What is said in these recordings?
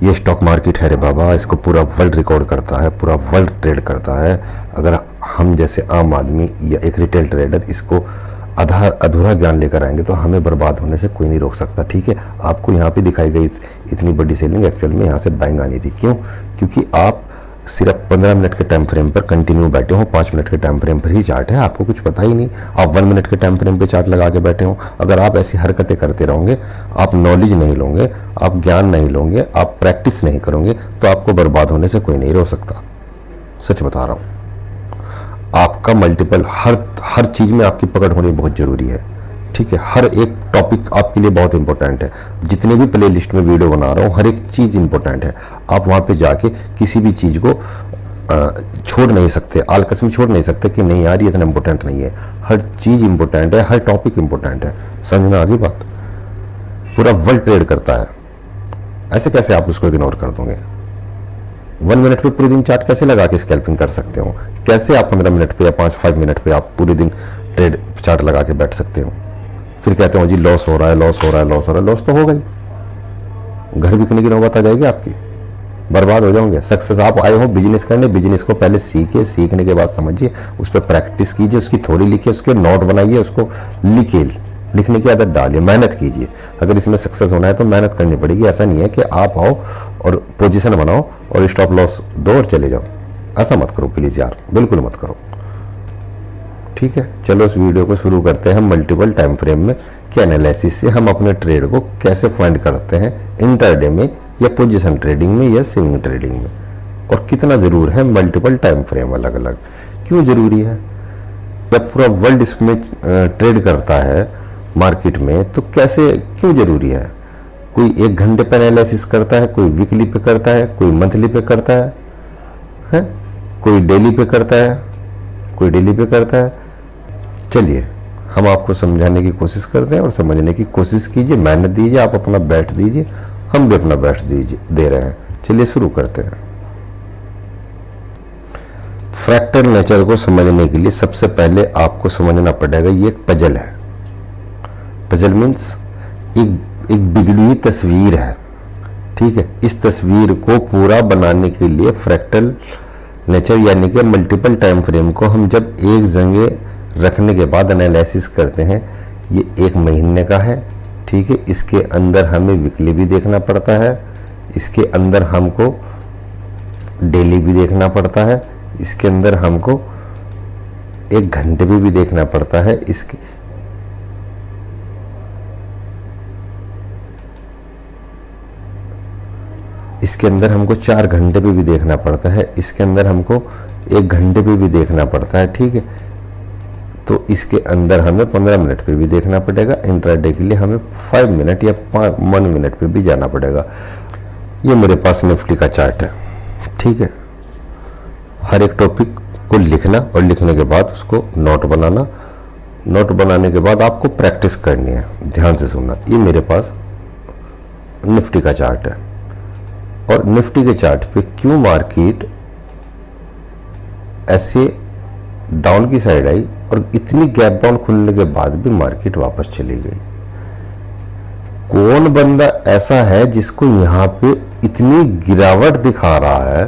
ये stock market है रे बाबा, इसको पूरा वर्ल्ड रिकॉर्ड करता है, पूरा वर्ल्ड ट्रेड करता है। अगर हम जैसे आम आदमी या एक रिटेल ट्रेडर इसको आधा अधूरा ज्ञान लेकर आएंगे तो हमें बर्बाद होने से कोई नहीं रोक सकता। ठीक है, आपको यहाँ पे दिखाई गई इतनी बड़ी सेलिंग, एक्चुअल में यहाँ से बाइंग आनी थी। क्यों? क्योंकि आप सिर्फ 15 मिनट के टाइम फ्रेम पर कंटिन्यू बैठे हो, 5 मिनट के टाइम फ्रेम पर ही चार्ट है, आपको कुछ पता ही नहीं। आप 1 मिनट के टाइम फ्रेम पे चार्ट लगा के बैठे हो। अगर आप ऐसी हरकतें करते रहोगे, आप नॉलेज नहीं लोगे, आप ज्ञान नहीं लोगे, आप प्रैक्टिस नहीं करोगे, तो आपको बर्बाद होने से कोई नहीं रोक सकता। सच बता रहा हूँ। आपका मल्टीपल हर चीज़ में आपकी पकड़ होनी बहुत ज़रूरी है। ठीक है, हर एक टॉपिक आपके लिए बहुत इंपॉर्टेंट है। जितने भी प्ले लिस्ट में वीडियो बना रहा हूँ, हर एक चीज़ इंपॉर्टेंट है। आप वहाँ पे जाके किसी भी चीज़ को छोड़ नहीं सकते, आलकस में छोड़ नहीं सकते कि नहीं यार ये इतना इंपॉर्टेंट नहीं है। हर चीज़ इंपॉर्टेंट है, हर टॉपिक इंपॉर्टेंट है। समझ में आ गई बात? पूरा वर्ल्ड ट्रेड करता है, ऐसे कैसे आप उसको इग्नोर कर दोगे? 1 मिनट पे पूरे दिन चार्ट कैसे लगा के स्कैल्पिंग कर सकते हो? कैसे आप 15 मिनट पे या 5 मिनट पे आप पूरे दिन ट्रेड चार्ट लगा के बैठ सकते हो? फिर कहते हो जी लॉस हो रहा है, लॉस हो रहा है, लॉस हो रहा है। लॉस तो हो गई, घर बिकने की नौबत आ जाएगी आपकी, बर्बाद हो जाओगे। सक्सेस आप आए हो बिजनेस करने, बिजनेस को पहले सीखिए, सीखने के बाद समझिए, उस पर प्रैक्टिस कीजिए, उसकी थ्योरी लिखिए, उसके नोट बनाइए, उसको लिखिए, लिखने की आदत डालिए, मेहनत कीजिए। अगर इसमें सक्सेस होना है तो मेहनत करनी पड़ेगी। ऐसा नहीं है कि आप आओ और पोजीशन बनाओ और स्टॉप लॉस दो और चले जाओ। ऐसा मत करो प्लीज़ यार, बिल्कुल मत करो। ठीक है, चलो इस वीडियो को शुरू करते हैं। मल्टीपल टाइम फ्रेम में के एनालिसिस से हम अपने ट्रेड को कैसे फाइंड करते हैं, इंटरडे में या पोजीशन ट्रेडिंग में या स्विंग ट्रेडिंग में, और कितना ज़रूर है मल्टीपल टाइम फ्रेम अलग अलग, क्यों ज़रूरी है। जब पूरा वर्ल्ड इसमें ट्रेड करता है मार्केट में तो कैसे क्यों ज़रूरी है? कोई 1 घंटे पर एनालिसिस करता है, कोई वीकली पे करता है, कोई मंथली पे करता है, कोई डेली पे करता है, कोई डेली पे करता है। चलिए हम आपको समझाने की कोशिश करते हैं और समझने की कोशिश कीजिए, मेहनत दीजिए, आप अपना बेस्ट दीजिए, हम भी अपना बेस्ट दे रहे हैं। चलिए शुरू करते हैं। फ्रैक्टल नेचर को समझने के लिए सबसे पहले आपको समझना पड़ेगा ये एक पजल है। पजल मीन्स एक बिगड़ी हुई तस्वीर है। ठीक है, इस तस्वीर को पूरा बनाने के लिए फ्रैक्टल नेचर यानी कि मल्टीपल टाइम फ्रेम को हम जब एक जगह रखने के बाद एनालिसिस करते हैं, ये 1 महीने का है। ठीक है, इसके अंदर हमें वीकली भी देखना पड़ता है, इसके अंदर हमको डेली भी देखना पड़ता है, इसके अंदर हमको 1 घंटे भी देखना पड़ता है, इसके अंदर हमको 4 घंटे पे भी देखना पड़ता है, इसके अंदर हमको 1 घंटे पे भी देखना पड़ता है। ठीक है, तो इसके अंदर हमें 15 मिनट पे भी देखना पड़ेगा। इंट्राडे के लिए हमें 5 मिनट या 1 मिनट पे भी जाना पड़ेगा। ये मेरे पास निफ्टी का चार्ट है। ठीक है, हर एक टॉपिक को लिखना और लिखने के बाद उसको नोट बनाना, नोट बनाने के बाद आपको प्रैक्टिस करनी है। ध्यान से सुनना, ये मेरे पास निफ्टी का चार्ट है और निफ्टी के चार्ट पे क्यों मार्केट ऐसे डाउन की साइड आई और इतनी गैप डाउन खुलने के बाद भी मार्केट वापस चली गई। कौन बंदा ऐसा है जिसको यहाँ पे इतनी गिरावट दिखा रहा है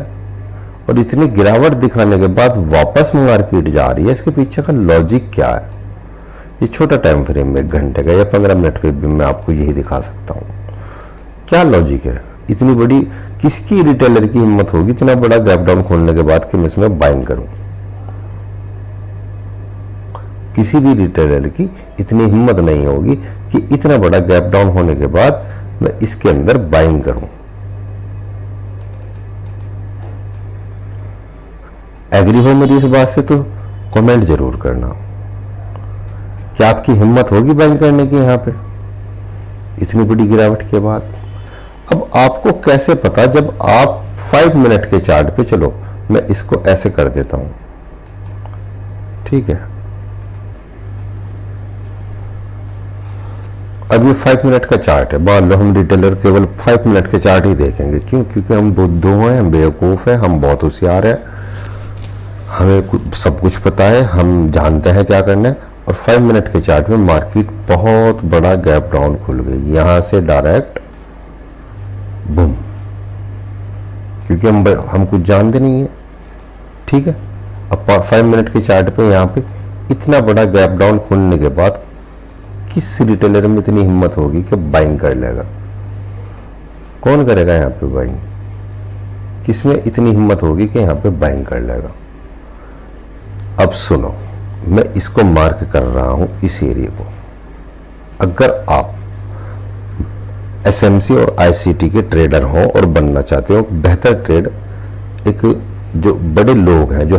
और इतनी गिरावट दिखाने के बाद वापस मार्केट जा रही है? इसके पीछे का लॉजिक क्या है? ये छोटा टाइम फ्रेम में 1 घंटे का या 15 मिनट पे भी मैं आपको यही दिखा सकता हूँ। क्या लॉजिक है? इतनी बड़ी किसकी रिटेलर की हिम्मत होगी इतना बड़ा गैप डाउन खोलने के बाद कि मैं इसमें बाइंग करूं? किसी भी रिटेलर की इतनी हिम्मत नहीं होगी कि इतना बड़ा गैप डाउन होने के बाद मैं इसके अंदर बाइंग करूं। एग्री हो मेरी इस बात से तो कमेंट जरूर करना। क्या आपकी हिम्मत होगी बाइंग करने की यहाँ पे इतनी बड़ी गिरावट के बाद? अब आपको कैसे पता? जब आप 5 मिनट के चार्ट पे, चलो मैं इसको ऐसे कर देता हूं। ठीक है, अब ये 5 मिनट का चार्ट है। मान लो हम रिटेलर केवल 5 मिनट के चार्ट ही देखेंगे। क्यों? क्योंकि हम बुद्धू हैं, हम बेवकूफ़ हैं, हम बहुत होशियार हैं, हमें सब कुछ पता है, हम जानते हैं क्या करना है। और 5 मिनट के चार्ट में मार्केट बहुत बड़ा गैप डाउन खुल गई, यहाँ से डायरेक्ट बूम क्योंकि हम कुछ जानते नहीं है। ठीक है, अब 5 मिनट के चार्ट पे यहाँ पे इतना बड़ा गैप डाउन खोलने के बाद किस रिटेलर में इतनी हिम्मत होगी कि बाइंग कर लेगा? कौन करेगा यहाँ पे बाइंग? किसमें इतनी हिम्मत होगी कि यहाँ पे बाइंग कर लेगा? अब सुनो, मैं इसको मार्क कर रहा हूं, इस एरिया को। अगर आप एसएमसी और आईसीटी के ट्रेडर हो और बनना चाहते हो बेहतर ट्रेड, एक जो बड़े लोग हैं जो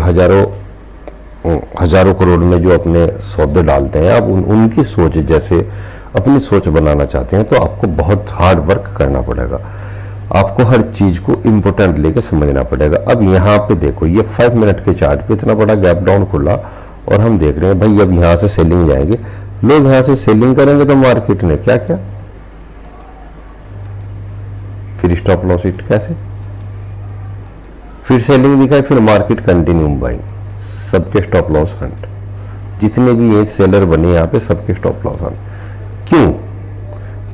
हजारों करोड़ में जो अपने सौदे डालते हैं, आप उनकी सोच जैसे अपनी सोच बनाना चाहते हैं तो आपको बहुत हार्ड वर्क करना पड़ेगा। आपको हर चीज को इम्पोर्टेंट लेके समझना पड़ेगा। अब यहाँ पे देखो, ये 5 मिनट के चार्ट पे इतना बड़ा गैप डाउन खुला और हम देख रहे हैं भाई अब यहाँ से सेलिंग जाएंगे, लोग यहाँ से सेलिंग करेंगे तो मार्केट ने क्या क्या, फिर स्टॉप लॉस हिट कैसे, फिर सेलिंग दिखाई, फिर मार्केट कंटिन्यू बाइंग, सबके स्टॉप लॉस हंट। जितने भी ये सेलर बने यहाँ पे सबके स्टॉप लॉस हंट। क्यों?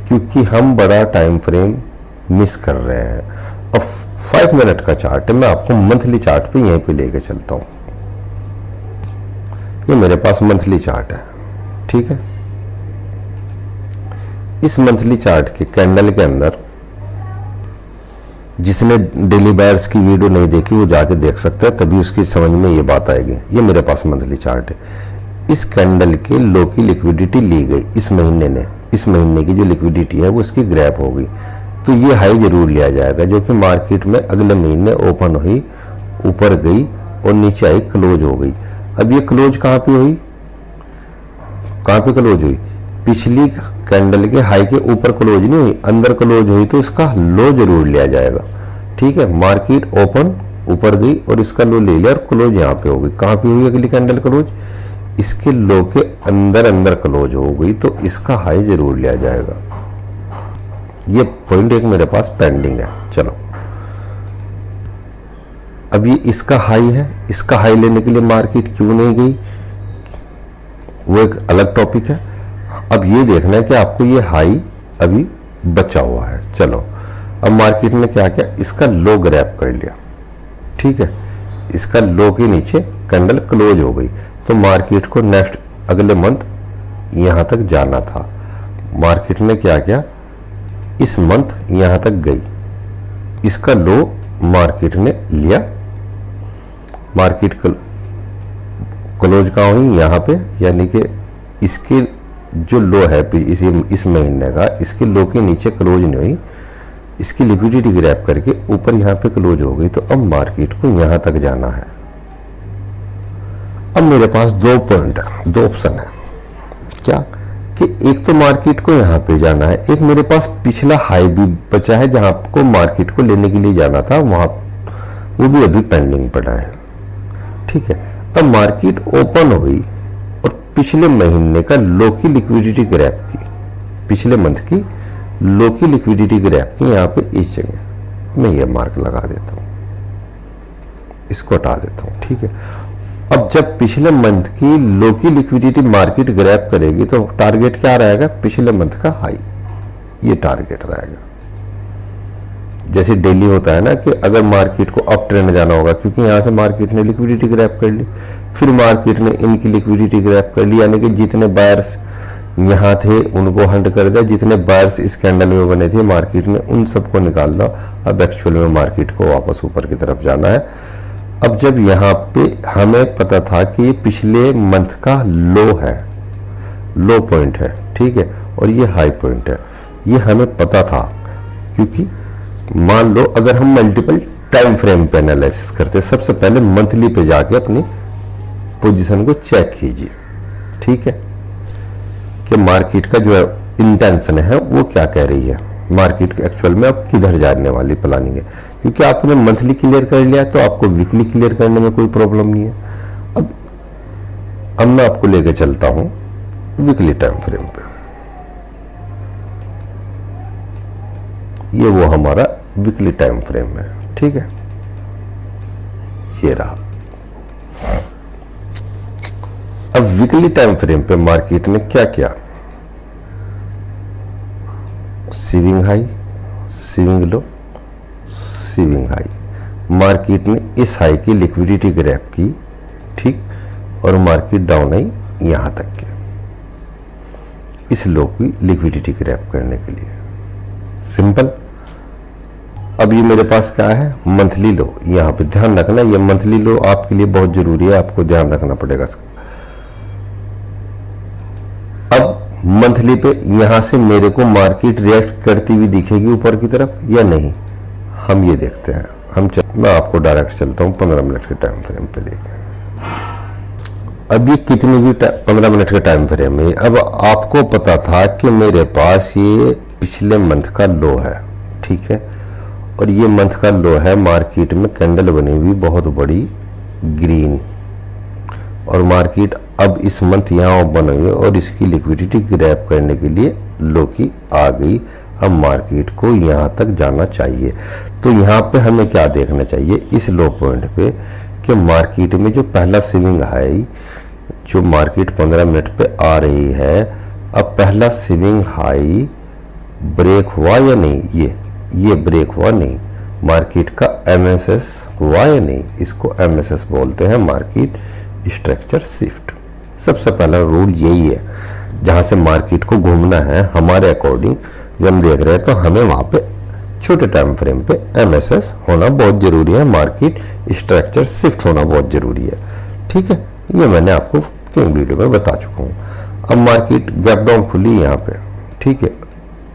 क्योंकि हम बड़ा टाइम फ्रेम मिस कर रहे हैं। अब 5 मिनट का चार्ट है, मैं आपको मंथली चार्ट पे यहीं पे लेके चलता हूं। ये मेरे पास मंथली चार्ट है, ठीक है। इस मंथली चार्ट के कैंडल के अंदर जिसने डेली बायर्स की वीडियो नहीं देखी वो जाके देख सकता है, तभी उसकी समझ में ये बात आएगी। ये मेरे पास मंथली चार्ट है। इस कैंडल के लो की लिक्विडिटी ली गई इस महीने ने, इस महीने की जो लिक्विडिटी है वो इसकी ग्रैप हो गई, तो ये हाई जरूर लिया जाएगा, जो कि मार्केट में अगले महीने ओपन हुई, ऊपर गई और नीचे आई, क्लोज हो गई। अब ये क्लोज कहाँ पे हुई? कहाँ पे क्लोज हुई? पिछली कैंडल के हाई के ऊपर क्लोज नहीं हुई, अंदर क्लोज हुई, तो इसका लो जरूर लिया जाएगा। ठीक है, मार्केट ओपन ऊपर गई और इसका लो ले लिया और क्लोज यहाँ पे हो गई। कहाँ पे हुई अगली कैंडल क्लोज? इसके लो के अंदर अंदर क्लोज हो गई, तो इसका हाई जरूर लिया जाएगा। ये पॉइंट एक मेरे पास पेंडिंग है। चलो, अब ये इसका हाई है, इसका हाई लेने के लिए मार्केट क्यों नहीं गई वो एक अलग टॉपिक है। अब ये देखना है कि आपको ये हाई अभी बचा हुआ है। चलो, अब मार्केट ने क्या किया, इसका लो ग्रैब कर लिया। ठीक है, इसका लो के नीचे कैंडल क्लोज हो गई, तो मार्केट को नेक्स्ट अगले मंथ यहां तक जाना था। मार्केट ने क्या किया, इस मंथ यहां तक गई, इसका लो मार्केट ने लिया। मार्केट क्लोज कहाँ हुई? यहाँ पे, यानी कि इसके जो लो है इस महीने का, इसके लो के नीचे क्लोज नहीं हुई, इसकी लिक्विडिटी ग्रैब करके ऊपर यहाँ पे क्लोज हो गई, तो अब मार्केट को यहाँ तक जाना है। अब मेरे पास दो पॉइंट है, दो ऑप्शन है। क्या कि एक तो मार्केट को यहाँ पे जाना है, एक मेरे पास पिछला हाई भी बचा है जहां को मार्केट को लेने के लिए जाना था, वहां वो भी अभी पेंडिंग पड़ा है। ठीक है, अब मार्केट ओपन हुई और पिछले महीने का लो की लिक्विडिटी ग्रैब की, पिछले मंथ की लो की लिक्विडिटी ग्रैब की, यहाँ पे इस जगह मैं ये मार्क लगा देता हूँ, इसको हटा देता हूँ। ठीक है, अब जब पिछले मंथ की लो की लिक्विडिटी मार्केट ग्रैब करेगी तो टारगेट क्या रहेगा? पिछले मंथ का हाई, ये टारगेट रहेगा। जैसे डेली होता है ना कि अगर मार्केट को अप ट्रेंड जाना होगा, क्योंकि यहां से मार्केट ने लिक्विडिटी ग्रैब कर ली, फिर मार्केट ने इनकी लिक्विडिटी ग्रैब कर ली, यानी कि जितने बायर्स यहाँ थे उनको हंट कर दिया, जितने बायर्स इस कैंडल में बने थे मार्केट ने उन सबको निकाल दिया। अब एक्चुअल में मार्केट को वापस ऊपर की तरफ जाना है। अब जब यहाँ पे हमें पता था कि ये पिछले मंथ का लो है, लो पॉइंट है, ठीक है, और ये हाई पॉइंट है, ये हमें पता था। क्योंकि मान लो अगर हम मल्टीपल टाइम फ्रेम पे एनालिसिस करते, सबसे पहले मंथली पे जाके अपनी पोजीशन को चेक कीजिए। ठीक है, कि मार्केट का जो इंटेंशन है वो क्या कह रही है, मार्केट एक्चुअल में अब किधर जाने वाली प्लानिंग है। क्योंकि आपने मंथली क्लियर कर लिया तो आपको वीकली क्लियर करने में कोई प्रॉब्लम नहीं है। अब मैं आपको लेके चलता हूं वीकली टाइम फ्रेम पे। ये वो हमारा वीकली टाइम फ्रेम है। ठीक है, ये रहा। अब वीकली टाइम फ्रेम पे मार्केट ने क्या किया, सीविंग हाई, सीविंग लो, सीविंग हाई। मार्केट ने इस हाई की लिक्विडिटी ग्रैब की, ठीक, और मार्केट डाउन आई यहां तक के इस लो की लिक्विडिटी ग्रैब करने के लिए। सिंपल। अब ये मेरे पास क्या है, मंथली लो। यहां पे ध्यान रखना, ये मंथली लो आपके लिए बहुत जरूरी है, आपको ध्यान रखना पड़ेगा इसका। अब मंथली पे यहां से मेरे को मार्केट रिएक्ट करती हुई दिखेगी ऊपर की तरफ या नहीं, हम ये देखते हैं। मैं आपको डायरेक्ट चलता हूं 15 मिनट के टाइम फ्रेम पे लेके। अब ये कितनी भी 15 मिनट के टाइम फ्रेम में, अब आपको पता था कि मेरे पास ये पिछले मंथ का लो है, ठीक है, और ये मंथ का लो है। मार्केट में कैंडल बनी हुई बहुत बड़ी ग्रीन, और मार्केट अब इस मंथ यहाँ ओपन हुई और इसकी लिक्विडिटी ग्रैब करने के लिए लो की आ गई। अब मार्केट को यहाँ तक जाना चाहिए। तो यहाँ पे हमें क्या देखना चाहिए इस लो पॉइंट पे, कि मार्केट में जो पहला स्विंग हाई जो मार्केट 15 मिनट पे आ रही है, अब पहला स्विंग हाई ब्रेक हुआ या नहीं, ये ब्रेक हुआ नहीं। मार्केट का एमएसएस हुआ या नहीं, इसको एमएसएस बोलते हैं, मार्केट स्ट्रक्चर शिफ्ट। सबसे पहला रूल यही है, जहां से मार्केट को घूमना है हमारे अकॉर्डिंग जो हम देख रहे हैं, तो हमें वहां पे छोटे टाइम फ्रेम पे एमएसएस होना बहुत जरूरी है, मार्केट स्ट्रक्चर शिफ्ट होना बहुत जरूरी है, ठीक है। ये मैंने आपको वीडियो में बता चुका हूँ। अब मार्केट गैप डाउन खुली यहाँ पे, ठीक है,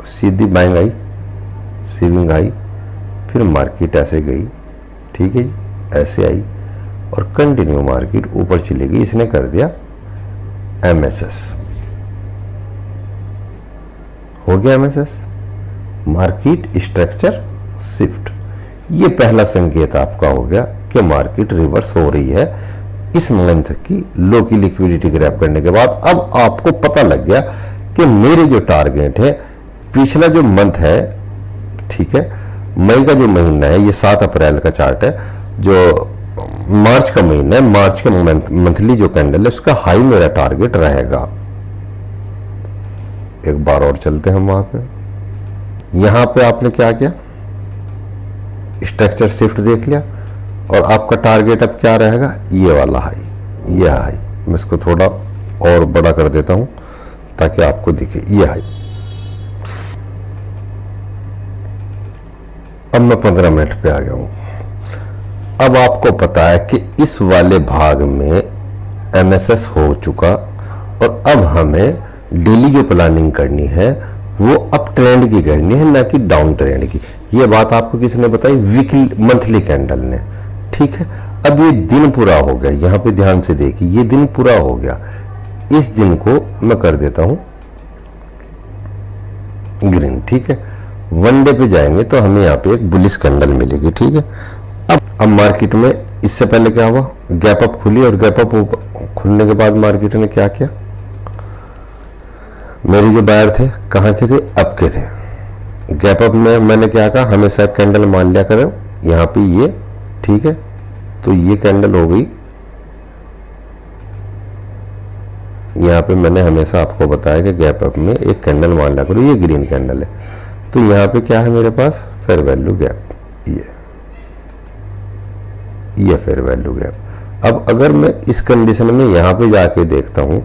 सीधी बाइंग आई, स्विंग आई, फिर मार्केट ऐसे गई, ठीक है जी, ऐसे आई और कंटिन्यू मार्केट ऊपर चली गई। इसने कर दिया एमएसएस, हो गया एमएसएस, मार्केट स्ट्रक्चर शिफ्ट। ये पहला संकेत आपका हो गया कि मार्केट रिवर्स हो रही है इस मंथ की लो की लिक्विडिटी ग्रैब करने के बाद। अब आपको पता लग गया कि मेरे जो टारगेट है, पिछला जो मंथ है, ठीक है, मई का जो महीना है, ये 7 अप्रैल का चार्ट है, जो मार्च का महीना है, मार्च के मंथली जो कैंडल है उसका हाई मेरा टारगेट रहेगा। एक बार और चलते हैं हम वहां पे। यहां पे आपने क्या किया, स्ट्रक्चर शिफ्ट देख लिया, और आपका टारगेट अब क्या रहेगा, ये वाला हाई, ये हाई। मैं इसको थोड़ा और बड़ा कर देता हूं ताकि आपको दिखे, ये हाई। अब मैं 15 मिनट पे आ गया हूं। अब आपको पता है कि इस वाले भाग में एमएसएस हो चुका, और अब हमें डेली जो प्लानिंग करनी है वो अप ट्रेंड की करनी है, ना कि डाउन ट्रेंड की। ये बात आपको किसने बताई, वीकली मंथली कैंडल ने, ठीक है। अब ये दिन पूरा हो गया, यहां पे ध्यान से देखिए, ये दिन पूरा हो गया। इस दिन को मैं कर देता हूं ग्रीन, ठीक है। वन डे पे जाएंगे तो हमें यहाँ पे एक बुलिश कैंडल मिलेगी, ठीक है। अब मार्केट में इससे पहले क्या हुआ, गैप अप खुली, और गैप अप खुलने के बाद मार्केट ने क्या किया, मेरे जो बायर थे कहाँ के थे, अप के थे। गैप अप में मैंने क्या कहा, हमेशा कैंडल मान लिया करो यहाँ पे ये, ठीक है। तो ये कैंडल हो गई, यहाँ पे मैंने हमेशा आपको बताया कि गैप अप में एक कैंडल मान लिया करो, ये ग्रीन कैंडल है। तो यहाँ पे क्या है मेरे पास, फेयर वैल्यू गैप, ये फेयर वैल्यू गैप। अब अगर मैं इस कंडीशन में यहाँ पे जाके देखता हूँ,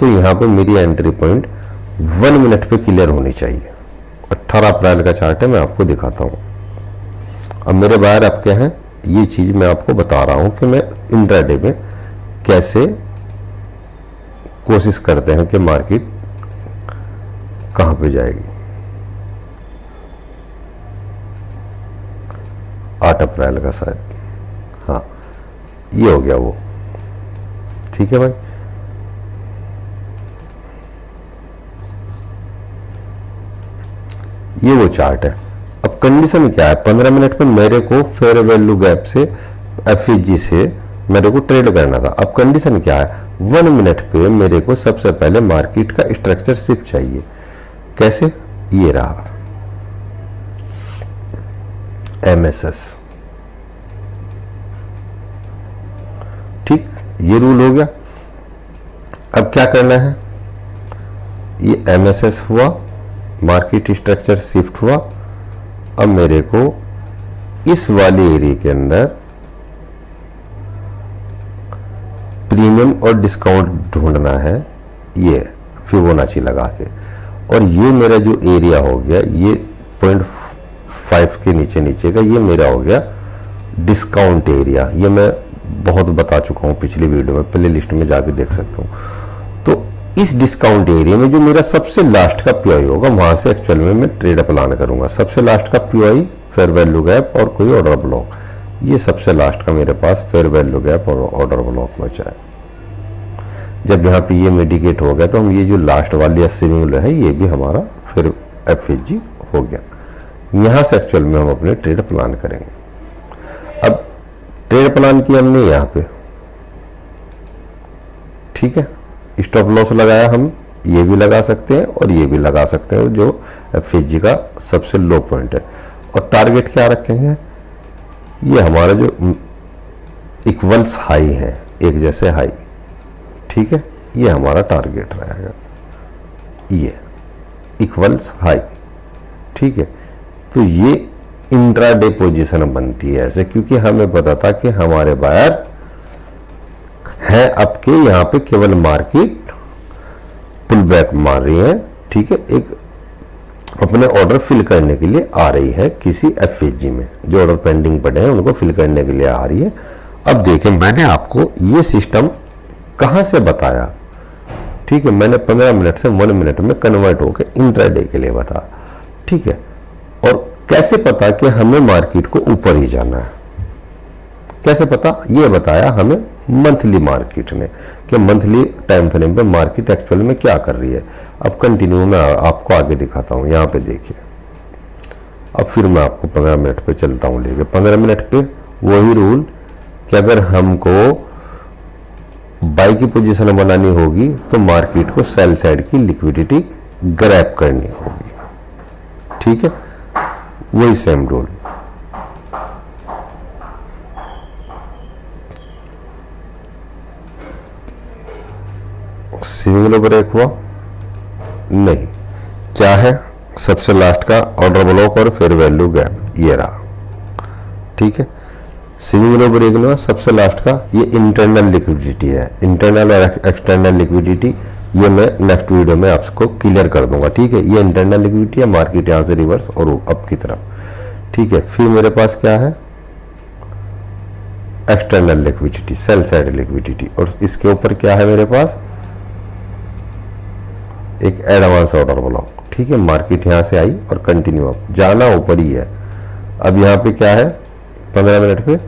तो यहाँ पे मेरी एंट्री पॉइंट 1 मिनट पे क्लियर होनी चाहिए। 18 अप्रैल का चार्ट है, मैं आपको दिखाता हूँ। अब मेरे बाहर अब क्या है, ये चीज मैं आपको बता रहा हूँ कि मैं इंट्राडे में कैसे कोशिश करते हैं कि मार्केट कहाँ पे जाएगी। 8 अप्रैल का शायद, हाँ ये हो गया वो, ठीक है भाई। ये वो चार्ट है। अब कंडीशन क्या है, 15 मिनट में मेरे को फेयर वैल्यू गैप से एफईजी से मेरे को ट्रेड करना था। अब कंडीशन क्या है, 1 मिनट पे मेरे को सबसे पहले मार्केट का स्ट्रक्चर शिफ्ट चाहिए। कैसे, ये रहा एमएसएस, ठीक, ये रूल हो गया। अब क्या करना है, ये एमएसएस हुआ, मार्केट स्ट्रक्चर शिफ्ट हुआ। अब मेरे को इस वाले एरिया के अंदर प्रीमियम और डिस्काउंट ढूंढना है, ये फिबोनाची लगा के। और ये मेरा जो एरिया हो गया ये 0.5 के नीचे का, ये मेरा हो गया डिस्काउंट एरिया। ये मैं बहुत बता चुका हूँ पिछली वीडियो में, प्ले लिस्ट में जाके देख सकता हूँ। तो इस डिस्काउंट एरिया में जो मेरा सबसे लास्ट का पीआई होगा, वहां से एक्चुअल में मैं ट्रेड प्लान करूंगा। सबसे लास्ट का पीआई, फेयर वैल्यू गैप और कोई ऑर्डर ब्लॉक, ये सबसे लास्ट का मेरे पास फेयर वैल्यू गैप और ऑर्डर ब्लॉक बचा है। जब यहाँ पे ये मेडिकेट हो गया तो हम ये जो लास्ट वाली सिमिल है ये भी हमारा फिर एफएचजी हो गया। यहाँ से एक्चुअल में हम अपने ट्रेड प्लान करेंगे। अब ट्रेड प्लान किया हमने यहाँ पे, ठीक है। स्टॉप लॉस लगाया, हम ये भी लगा सकते हैं और ये भी लगा सकते हैं जो एफएचजी का सबसे लो पॉइंट है। और टारगेट क्या रखेंगे, ये हमारा जो इक्वल्स हाई है, एक जैसे हाई, ठीक है, ये हमारा टारगेट रहेगा, ये इक्वल्स हाई, ठीक है। तो ये इंट्राडे पोजीशन बनती है ऐसे, क्योंकि हमें पता था कि हमारे बायर है आपके यहाँ पे केवल मार्केट पुल बैक मार रही है, ठीक है, एक अपने ऑर्डर फिल करने के लिए आ रही है किसी एफएचजी में, जो ऑर्डर पेंडिंग पड़े हैं उनको फिल करने के लिए आ रही है। अब देखें, मैंने आपको ये सिस्टम कहां से बताया, ठीक है, मैंने 15 मिनट से 1 मिनट में कन्वर्ट होकर इंट्राडे के लिए बताया, ठीक है। और कैसे पता कि हमें मार्केट को ऊपर ही जाना है, कैसे पता, ये बताया हमें मंथली मार्केट ने कि मंथली टाइम फ्रेम पे मार्केट एक्चुअल में क्या कर रही है। अब कंटिन्यू मैं आपको आगे दिखाता हूँ, यहाँ पे देखिए। अब फिर मैं आपको 15 मिनट पे चलता हूँ लेके। 15 मिनट पे वही रूल कि अगर हमको बाई की पोजीशन बनानी होगी तो मार्केट को सेल साइड की लिक्विडिटी ग्रैब करनी होगी, ठीक है, वही same rule. Swing low break हुआ नहीं, क्या है, सबसे लास्ट का ऑर्डर ब्लॉक और फेयर वैल्यू गैप, ये रहा, ठीक है। स्विंग लो ब्रेक हुआ, सबसे लास्ट का ये इंटरनल लिक्विडिटी है। इंटरनल और एक्सटर्नल लिक्विडिटी ये मैं नेक्स्ट वीडियो में आपको क्लियर कर दूंगा, ठीक है। ये इंटरनल लिक्विडिटी है, मार्केट यहाँ से रिवर्स और अप की तरफ, ठीक है। फिर मेरे पास क्या है, external liquidity, sell side liquidity, और इसके ऊपर क्या है मेरे पास, एक एडवांस ऑर्डर ब्लॉक, ठीक है। मार्केट यहां से आई और कंटिन्यू अप, जाना ऊपर ही है। अब यहां पे क्या है, 15 मिनट पे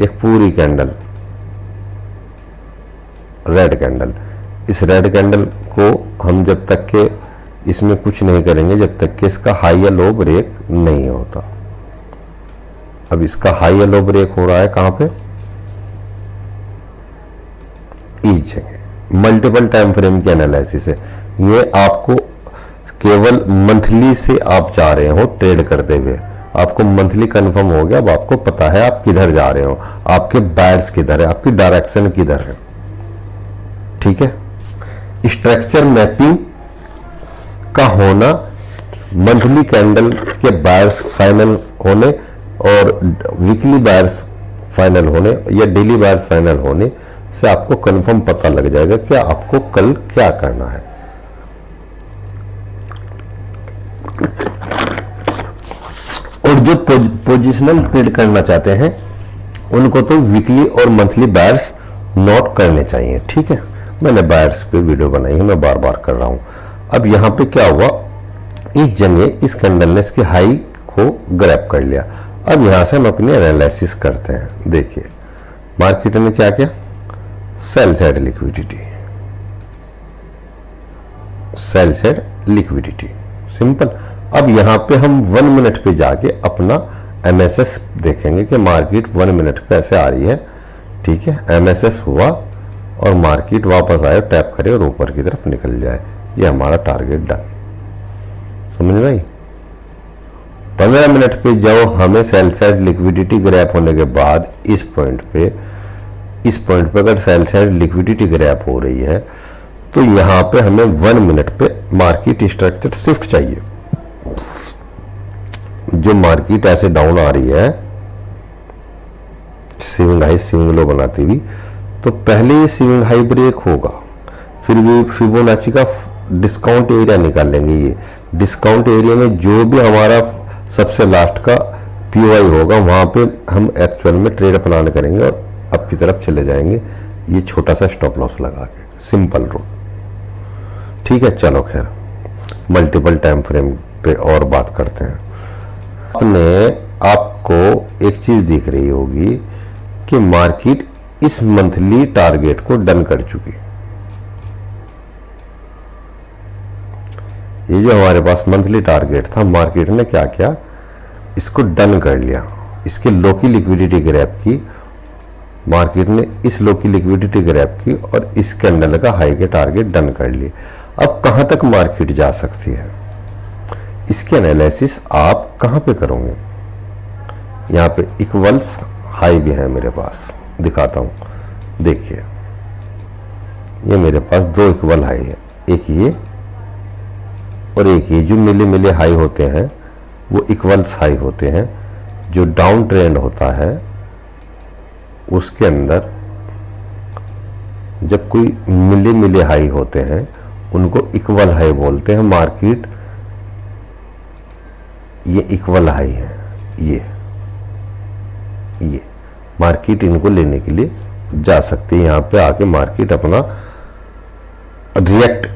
एक पूरी कैंडल, रेड कैंडल। इस रेड कैंडल को हम जब तक के इसमें कुछ नहीं करेंगे जब तक कि इसका हाई या लो ब्रेक नहीं होता। अब इसका हाई या लो ब्रेक हो रहा है कहां पे, इस जगह। मल्टीपल टाइम फ्रेम की एनालिसिस है ये, आपको केवल मंथली से आप जा रहे हो ट्रेड करते हुए, आपको मंथली कंफर्म हो गया। अब आपको पता है आप किधर जा रहे हो, आपके बैड्स किधर है, आपकी डायरेक्शन किधर है, ठीक है। स्ट्रक्चर मैपिंग का होना, मंथली कैंडल के बायर्स फाइनल होने और वीकली बायर्स फाइनल होने या डेली बायर्स फाइनल होने से आपको कंफर्म पता लग जाएगा कि आपको कल क्या करना है। और जो पोजिशनल ट्रेड करना चाहते हैं उनको तो वीकली और मंथली बायर्स नोट करने चाहिए, ठीक है। मैंने बायर्स पे वीडियो बनाई है, मैं बार बार कर रहा हूं। अब यहां पे क्या हुआ, इस जगह इस कैंडल ने इसके हाई को ग्रैब कर लिया। अब यहां से हम अपनी एनालिसिस करते हैं। देखिए मार्केट ने क्या किया, sell side liquidity, sell side liquidity, simple. अब यहां पे हम 1 मिनट पे जाके अपना एमएसएस देखेंगे कि मार्केट 1 मिनट पे ऐसे आ रही है, ठीक है। एमएसएस हुआ और मार्केट वापस आए, टैप करे और ऊपर की तरफ निकल जाए, ये हमारा टारगेट डन। समझ में आई। 15 मिनट पे जब हमें सेल साइड लिक्विडिटी ग्रैप होने के बाद इस पॉइंट पे अगर सेल साइड लिक्विडिटी ग्रैप हो रही है तो यहां पे हमें 1 मिनट पे मार्केट स्ट्रक्चर शिफ्ट चाहिए। जो मार्केट ऐसे डाउन आ रही है, स्विंग हाई स्विंग लो बनाती हुई, तो पहले ये स्विंग हाई ब्रेक होगा, फिर भी फिबोनाची का डिस्काउंट एरिया निकाल लेंगे। ये डिस्काउंट एरिया में जो भी हमारा सबसे लास्ट का पीओआई होगा वहाँ पे हम एक्चुअल में ट्रेड प्लान करेंगे और अप की तरफ चले जाएंगे, ये छोटा सा स्टॉप लॉस लगा के, सिंपल रूल। ठीक है, चलो खैर मल्टीपल टाइम फ्रेम पे और बात करते हैं। आपको एक चीज दिख रही होगी कि मार्केट इस मंथली टारगेट को डन कर चुकी। ये जो हमारे पास मंथली टारगेट था, मार्केट ने क्या किया, इसको डन कर लिया। इसके लो की लिक्विडिटी ग्रैब की मार्केट ने, इस लो की लिक्विडिटी ग्रैब की और इस कैंडल का हाई के टारगेट डन कर लिए। अब कहां तक मार्केट जा सकती है, इसके एनालिसिस आप कहां पे करोगे। यहाँ पे इक्वल्स हाई भी है मेरे पास, दिखाता हूं। देखिए ये मेरे पास दो इक्वल हाई है, एक ये और एक ये। जो मिले मिले हाई होते हैं वो इक्वल्स हाई होते हैं। जो डाउन ट्रेंड होता है उसके अंदर जब कोई मिले मिले हाई होते हैं उनको इक्वल हाई बोलते हैं। मार्केट ये इक्वल हाई है, ये मार्केट इनको लेने के लिए जा सकती है। यहाँ पे आके मार्केट अपना रिएक्ट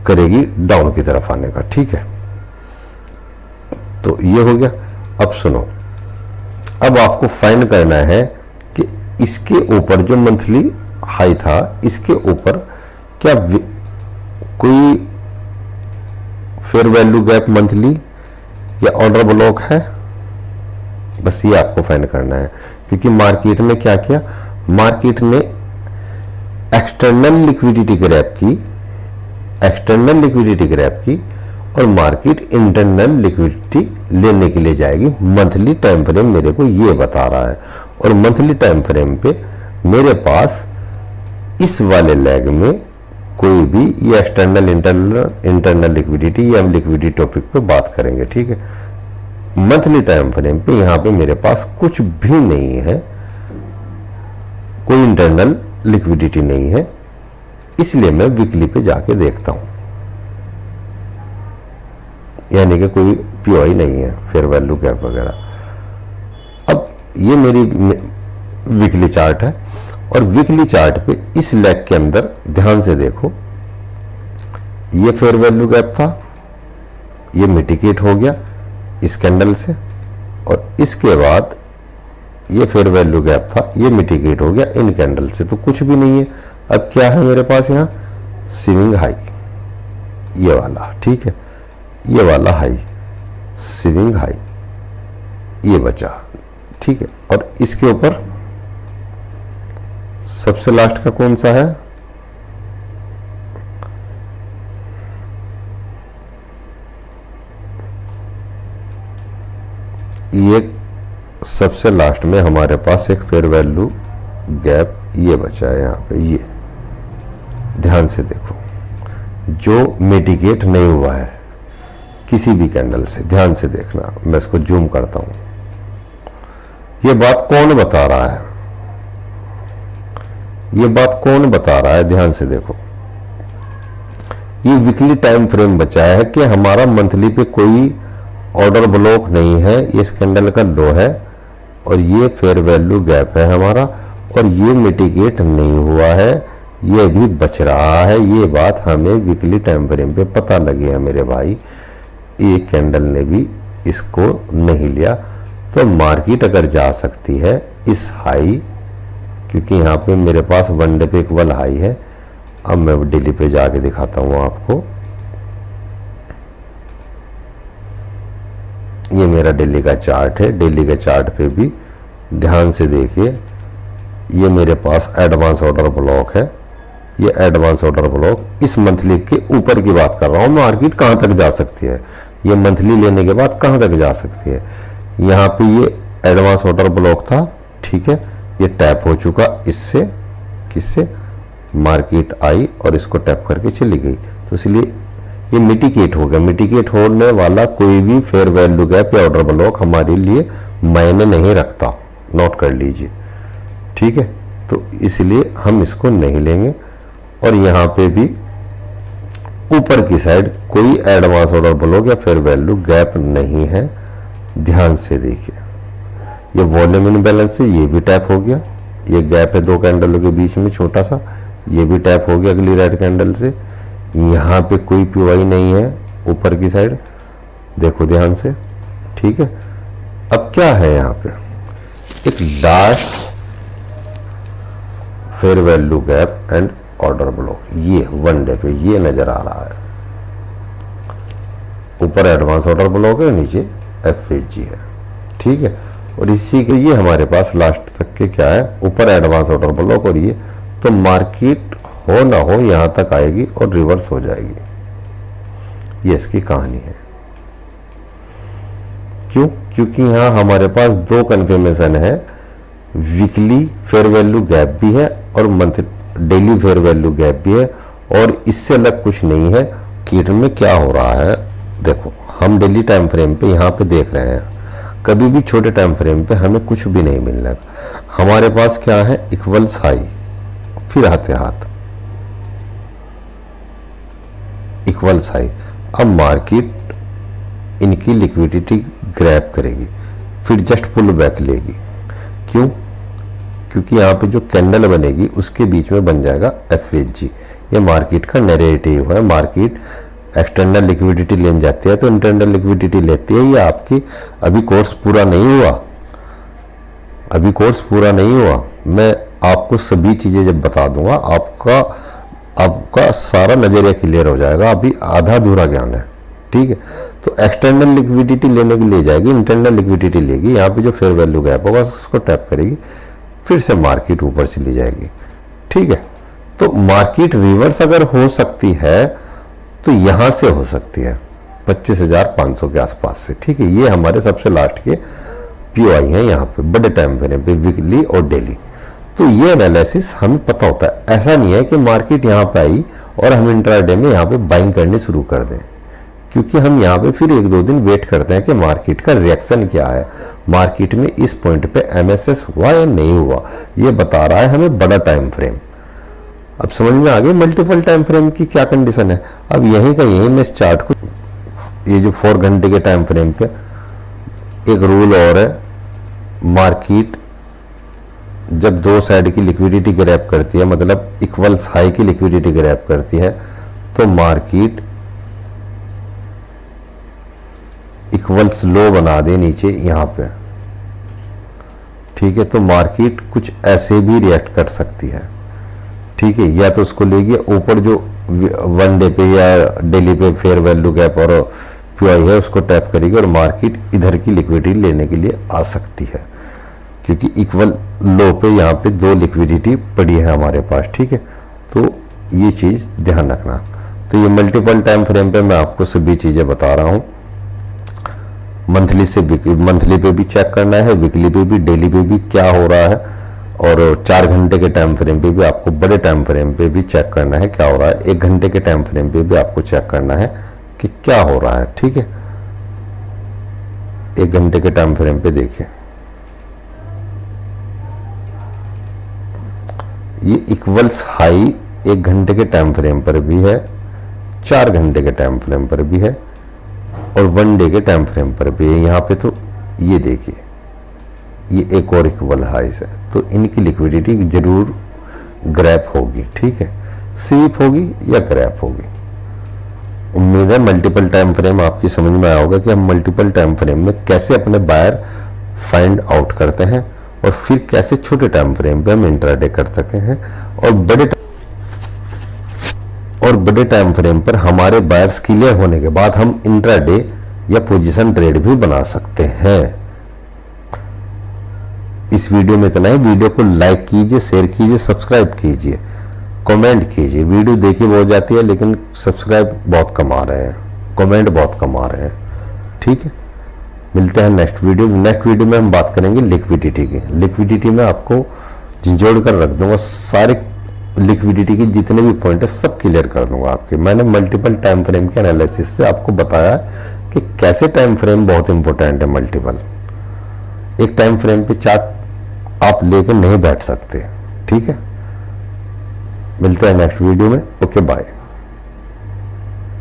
करेगी डाउन की तरफ आने का। ठीक है, तो ये हो गया। अब सुनो, अब आपको फाइंड करना है कि इसके ऊपर जो मंथली हाई था, इसके ऊपर क्या कोई फेयर वैल्यू गैप मंथली या ऑर्डर ब्लॉक है। बस ये आपको फाइंड करना है, क्योंकि मार्केट ने क्या किया, मार्केट ने एक्सटर्नल लिक्विडिटी ग्रैब की और मार्केट इंटरनल लिक्विडिटी लेने के लिए जाएगी। मंथली टाइम फ्रेम मेरे को ये बता रहा है, और मंथली टाइम फ्रेम पे मेरे पास इस वाले लेग में कोई भी ये एक्सटर्नल इंटरनल लिक्विडिटी या हम लिक्विडिटी टॉपिक पे बात करेंगे। ठीक है, मंथली टाइम फ्रेम पे यहाँ पे मेरे पास कुछ भी नहीं है, कोई इंटरनल लिक्विडिटी नहीं है, इसलिए मैं वीकली पे जाके देखता हूं। यानी कि कोई पीओआई नहीं है, फेयर वैल्यू गैप वगैरह। अब ये मेरी वीकली चार्ट है, और वीकली चार्ट पे इस लेग के अंदर ध्यान से देखो, ये फेयर वैल्यू गैप था, ये मिटिगेट हो गया इस कैंडल से, और इसके बाद ये फेयर वैल्यू गैप था, ये मिटिगेट हो गया इन कैंडल से। तो कुछ भी नहीं है। अब क्या है मेरे पास यहाँ, स्विंग हाई ये वाला। ठीक है, ये वाला हाई, स्विंग हाई ये बचा। ठीक है, और इसके ऊपर सबसे लास्ट का कौन सा है, ये सबसे लास्ट में हमारे पास एक फेयर वैल्यू गैप ये बचा है यहाँ पे। ये ध्यान से देखो, जो मिटिगेट नहीं हुआ है किसी भी कैंडल से, ध्यान से देखना, मैं इसको जूम करता हूं। ये बात कौन बता रहा है, ये बात कौन बता रहा है, ध्यान से देखो। ये वीकली टाइम फ्रेम बचा है कि हमारा मंथली पे कोई ऑर्डर ब्लॉक नहीं है, इस कैंडल का लो है, और ये फेयर वैल्यू गैप है हमारा, और ये मिटिगेट नहीं हुआ है, ये भी बच रहा है। ये बात हमें वीकली टाइम फ्रेम पे पता लगी है मेरे भाई। एक कैंडल ने भी इसको नहीं लिया, तो मार्केट अगर जा सकती है इस हाई, क्योंकि यहाँ पे मेरे पास वन डे पे इक्वल हाई है। अब मैं डेली पे जाके दिखाता हूँ आपको। ये मेरा डेली का चार्ट है, डेली के चार्ट पे भी ध्यान से देखिए, ये मेरे पास एडवांस ऑर्डर ब्लॉक है। ये एडवांस ऑर्डर ब्लॉक इस मंथली के ऊपर की बात कर रहा हूँ। मार्केट कहाँ तक जा सकती है, ये मंथली लेने के बाद कहाँ तक जा सकती है। यहाँ पे ये एडवांस ऑर्डर ब्लॉक था, ठीक है, ये टैप हो चुका इससे, किससे, मार्केट आई और इसको टैप करके चली गई, तो इसलिए ये मिटिगेट हो गया। मिटिगेट होने वाला कोई भी फेयर वैल्यू गैप या ऑर्डर ब्लॉक हमारे लिए मायने नहीं रखता, नोट कर लीजिए। ठीक है, तो इसलिए हम इसको नहीं लेंगे। और यहाँ पे भी ऊपर की साइड कोई एडवांस ऑर्डर ब्लॉक या फेयर वैल्यू गैप नहीं है। ध्यान से देखिए, ये वॉल्यूम इनबैलेंस है, ये भी टैप हो गया, ये गैप है दो कैंडलों के बीच में छोटा सा, ये भी टैप हो गया अगली रेड कैंडल से। यहाँ पे कोई पीवाई नहीं है ऊपर की साइड, देखो ध्यान से, ठीक है। अब क्या है यहाँ पे, एक last fair value gap and order block, ये वन डे पे ये नजर आ रहा है। ऊपर एडवांस ऑर्डर ब्लॉक है, नीचे FHG है, ठीक है। और इसी के ये हमारे पास लास्ट तक के क्या है, ऊपर एडवांस ऑर्डर ब्लॉक और ये, तो मार्केट हो ना हो यहां तक आएगी और रिवर्स हो जाएगी। ये इसकी कहानी है। क्यों? क्योंकि यहां हमारे पास दो कन्फर्मेशन है, वीकली फेयर वैल्यू गैप भी है और डेली फेयर वैल्यू गैप भी है, और इससे अलग कुछ नहीं है। किट में क्या हो रहा है, देखो हम डेली टाइम फ्रेम पे यहाँ पे देख रहे हैं, कभी भी छोटे टाइम फ्रेम पे हमें कुछ भी नहीं मिलना। हमारे पास क्या है, इक्वल्स हाई, फिर आते हाथ इक्वल्स हाई। अब मार्केट इनकी लिक्विडिटी ग्रैब करेगी, फिर जस्ट पुल बैक लेगी। क्यों? क्योंकि यहाँ पे जो कैंडल बनेगी उसके बीच में बन जाएगा FHG। ये मार्केट का नैरेटिव है। मार्केट एक्सटर्नल लिक्विडिटी लेने जाती है तो इंटरनल लिक्विडिटी लेती है। ये आपकी अभी कोर्स पूरा नहीं हुआ, अभी कोर्स पूरा नहीं हुआ। मैं आपको सभी चीज़ें जब बता दूंगा आपका सारा नज़रिया क्लियर हो जाएगा। अभी आधा अधूरा ज्ञान है, ठीक है। तो एक्सटर्नल लिक्विडिटी लेने के लिए जाएगी, इंटरनल लिक्विडिटी लेगी, यहाँ पे जो फेयर वैल्यू गैप होगा उसको टैप करेगी, फिर से मार्केट ऊपर चली जाएगी, ठीक है। तो मार्केट रिवर्स अगर हो सकती है तो यहां से हो सकती है 25,500 के आसपास से, ठीक है। ये हमारे सबसे लास्ट के POI हैं यहाँ पे बड़े टाइम फ्रेम पे, वीकली और डेली। तो ये एनालिसिस हमें पता होता है। ऐसा नहीं है कि मार्केट यहाँ पे आई और हम इंट्राडे में यहाँ पे बाइंग करनी शुरू कर दें, क्योंकि हम यहाँ पे फिर एक दो दिन वेट करते हैं कि मार्केट का रिएक्शन क्या है, मार्केट में इस पॉइंट पे MSS हुआ या नहीं हुआ, ये बता रहा है हमें बड़ा टाइम फ्रेम। अब समझ में आ गई मल्टीपल टाइम फ्रेम की क्या कंडीशन है। अब यहीं का यहीं मैं इस चार्ट को, ये जो 4 घंटे के टाइम फ्रेम पे एक रूल और है, मार्केट जब दो साइड की लिक्विडिटी ग्रैब करती है, मतलब इक्वल्स हाई की लिक्विडिटी ग्रैब करती है, तो मार्केट इक्वल्स लो बना दे नीचे यहाँ पे, ठीक है। तो मार्केट कुछ ऐसे भी रिएक्ट कर सकती है, ठीक है। या तो उसको लेगी ऊपर जो वन डे पे या डेली पे फेयर वैल्यू गैप और POI है उसको टैप करेगी और मार्केट इधर की लिक्विडिटी लेने के लिए आ सकती है, क्योंकि इक्वल लो पे यहाँ पे दो लिक्विडिटी पड़ी है हमारे पास, ठीक है। तो ये चीज़ ध्यान रखना। तो ये मल्टीपल टाइम फ्रेम पे मैं आपको सभी चीज़ें बता रहा हूँ। मंथली पे भी चेक करना है, वीकली पे भी, डेली पे भी क्या हो रहा है, और 4 घंटे के टाइम फ्रेम पे भी आपको, बड़े टाइम फ्रेम पे भी चेक करना है क्या हो रहा है, 1 घंटे के टाइम फ्रेम पे भी आपको चेक करना है कि क्या हो रहा है, ठीक है। 1 घंटे के टाइम फ्रेम पे देखिए, ये इक्वल्स हाई 1 घंटे के टाइम फ्रेम पर भी है, 4 घंटे के टाइम फ्रेम पर भी है और 1 डे के टाइम फ्रेम पर भी है। यहाँ पे तो ये देखिए, ये एक और इक्वल हाइस है, तो इनकी लिक्विडिटी जरूर ग्रैप होगी, ठीक है। स्वीप होगी या ग्रैप होगी। उम्मीद है मल्टीपल टाइम फ्रेम आपकी समझ में आया होगा कि हम मल्टीपल टाइम फ्रेम में कैसे अपने बायर फाइंड आउट करते हैं और फिर कैसे छोटे टाइम फ्रेम पे हम इंट्राडे कर सकते हैं, और बड़े टाइम फ्रेम पर हमारे बायर्स क्लियर होने के बाद हम इंट्राडे या पोजीशन ट्रेड भी बना सकते हैं। इस वीडियो में इतना ही। वीडियो को लाइक कीजिए, शेयर कीजिए, सब्सक्राइब कीजिए, कमेंट कीजिए। वीडियो देखी बहुत जाती है लेकिन सब्सक्राइब बहुत कम आ रहे हैं, कमेंट बहुत कम आ रहे हैं, ठीक है। मिलते हैं नेक्स्ट वीडियो में हम बात करेंगे लिक्विडिटी की। लिक्विडिटी में आपको झिझोड़ कर रख दूंगा, सारे लिक्विडिटी के जितने भी पॉइंट है सब क्लियर कर दूंगा आपके। मैंने मल्टीपल टाइम फ्रेम के एनालिसिस से आपको बताया कि कैसे टाइम फ्रेम बहुत इंपॉर्टेंट है। मल्टीपल एक टाइम फ्रेम पे चार्ट आप लेके नहीं बैठ सकते। ठीक है, मिलते हैं नेक्स्ट वीडियो में। Okay bye.